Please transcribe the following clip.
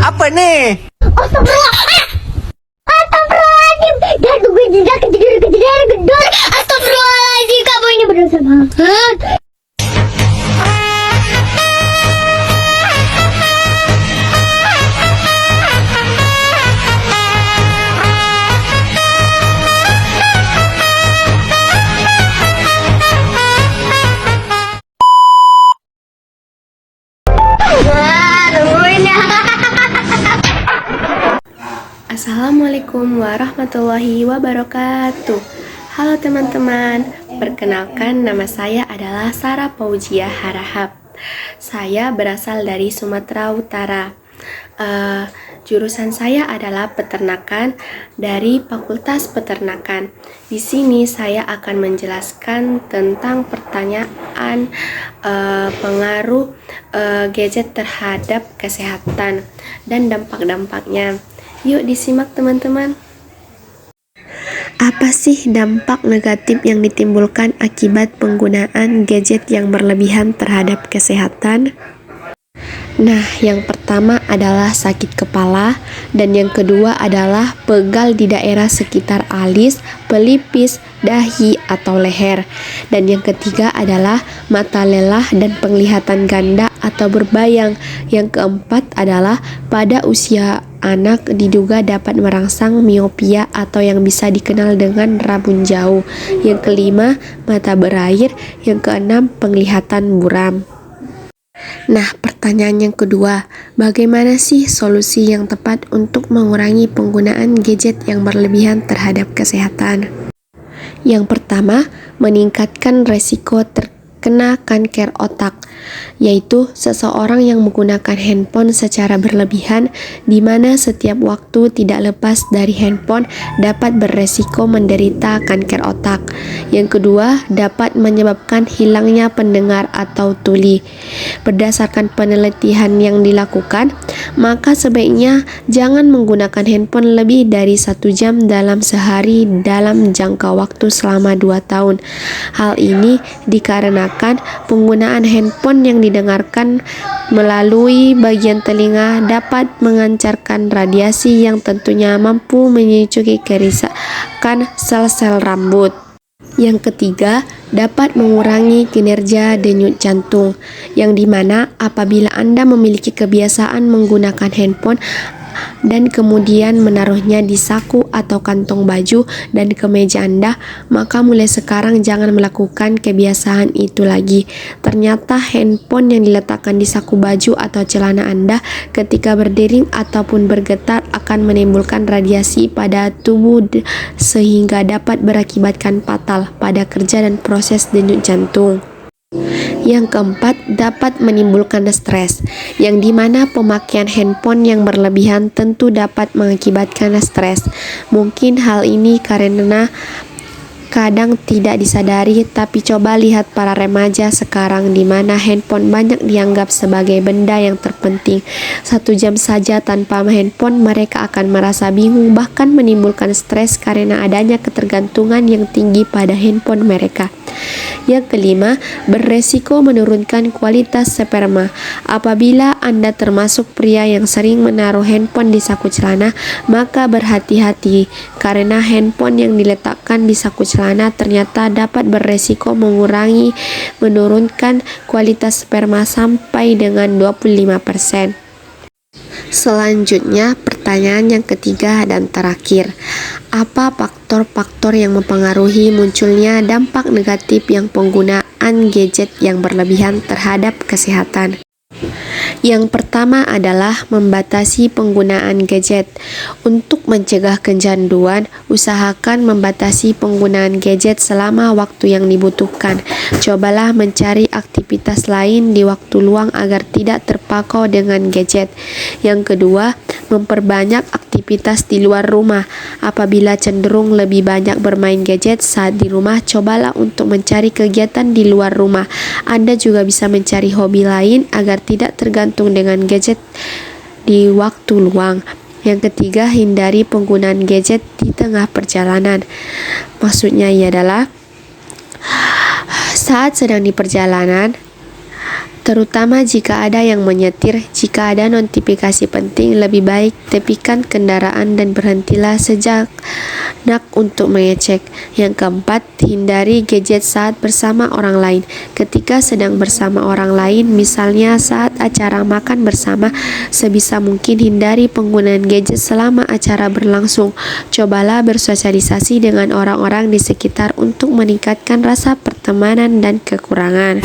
Apa nih? Astagfirullah. Astagfirullahaladzim. Jatuh gue jejak kejadian gedor. Astagfirullahaladzim, kamu ini berdosa banget. Assalamualaikum warahmatullahi wabarakatuh. Halo teman-teman, perkenalkan nama saya adalah Sarah Paujia Harahap. Saya berasal dari Sumatera Utara. Jurusan saya adalah peternakan dari Fakultas Peternakan. Di sini saya akan menjelaskan tentang pertanyaan pengaruh gadget terhadap kesehatan dan dampak-dampaknya. Yuk disimak teman-teman. Apa sih dampak negatif yang ditimbulkan akibat penggunaan gadget yang berlebihan terhadap kesehatan? Nah, yang pertama adalah sakit kepala, dan yang kedua adalah pegal di daerah sekitar alis, pelipis, dahi, atau leher. Dan yang ketiga adalah mata lelah dan penglihatan ganda atau berbayang. Yang keempat adalah pada usia anak diduga dapat merangsang miopia atau yang bisa dikenal dengan rabun jauh. Yang kelima, mata berair. Yang keenam, penglihatan buram. Nah, pertanyaan yang kedua, bagaimana sih solusi yang tepat untuk mengurangi penggunaan gadget yang berlebihan terhadap kesehatan? Yang pertama, meningkatkan resiko terkena kanker otak, yaitu seseorang yang menggunakan handphone secara berlebihan, di mana setiap waktu tidak lepas dari handphone dapat beresiko menderita kanker otak. Yang kedua, dapat menyebabkan hilangnya pendengar atau tuli. Berdasarkan penelitian yang dilakukan, maka sebaiknya jangan menggunakan handphone lebih dari 1 jam dalam sehari dalam jangka waktu selama 2 tahun. Hal ini dikarenakan penggunaan handphone yang didengarkan melalui bagian telinga dapat mengancarkan radiasi yang tentunya mampu menyecuki kerusakan sel-sel rambut. Yang ketiga, dapat mengurangi kinerja denyut jantung, yang dimana apabila Anda memiliki kebiasaan menggunakan handphone dan kemudian menaruhnya di saku atau kantong baju dan kemeja Anda, maka mulai sekarang jangan melakukan kebiasaan itu lagi. Ternyata handphone yang diletakkan di saku baju atau celana Anda ketika berdiri ataupun bergetar akan menimbulkan radiasi pada tubuh sehingga dapat berakibatkan fatal pada kerja dan proses denyut jantung. Yang keempat, dapat menimbulkan stres, yang dimana pemakaian handphone yang berlebihan tentu dapat mengakibatkan stres. Mungkin hal ini karena kadang tidak disadari, tapi coba lihat para remaja sekarang di mana handphone banyak dianggap sebagai benda yang terpenting. 1 jam saja tanpa handphone mereka akan merasa bingung, bahkan menimbulkan stres karena adanya ketergantungan yang tinggi pada handphone mereka. Yang kelima, beresiko menurunkan kualitas sperma. Apabila Anda termasuk pria yang sering menaruh handphone di saku celana, maka berhati-hati karena handphone yang diletakkan di saku celana ternyata dapat beresiko menurunkan kualitas sperma sampai dengan 25%. Selanjutnya, pertanyaan yang ketiga dan terakhir, apa faktor-faktor yang mempengaruhi munculnya dampak negatif yang penggunaan gadget yang berlebihan terhadap kesehatan? Yang pertama adalah membatasi penggunaan gadget. Untuk mencegah kecanduan, usahakan membatasi penggunaan gadget selama waktu yang dibutuhkan. Cobalah mencari aktivitas lain di waktu luang agar tidak terpaku dengan gadget. Yang kedua, memperbanyak aktivitas di luar rumah. Apabila cenderung lebih banyak bermain gadget saat di rumah, cobalah untuk mencari kegiatan di luar rumah. Anda juga bisa mencari hobi lain agar tidak tergantung dengan gadget di waktu luang. Yang ketiga, hindari penggunaan gadget di tengah perjalanan. Maksudnya adalah saat sedang di perjalanan, Terutama jika ada yang menyetir, jika ada notifikasi penting, lebih baik tepikan kendaraan dan berhentilah sejenak untuk mengecek. Yang keempat, hindari gadget saat bersama orang lain. Ketika sedang bersama orang lain, misalnya saat acara makan bersama, sebisa mungkin hindari penggunaan gadget selama acara berlangsung. Cobalah bersosialisasi dengan orang-orang di sekitar untuk meningkatkan rasa pertemanan dan kekurangan.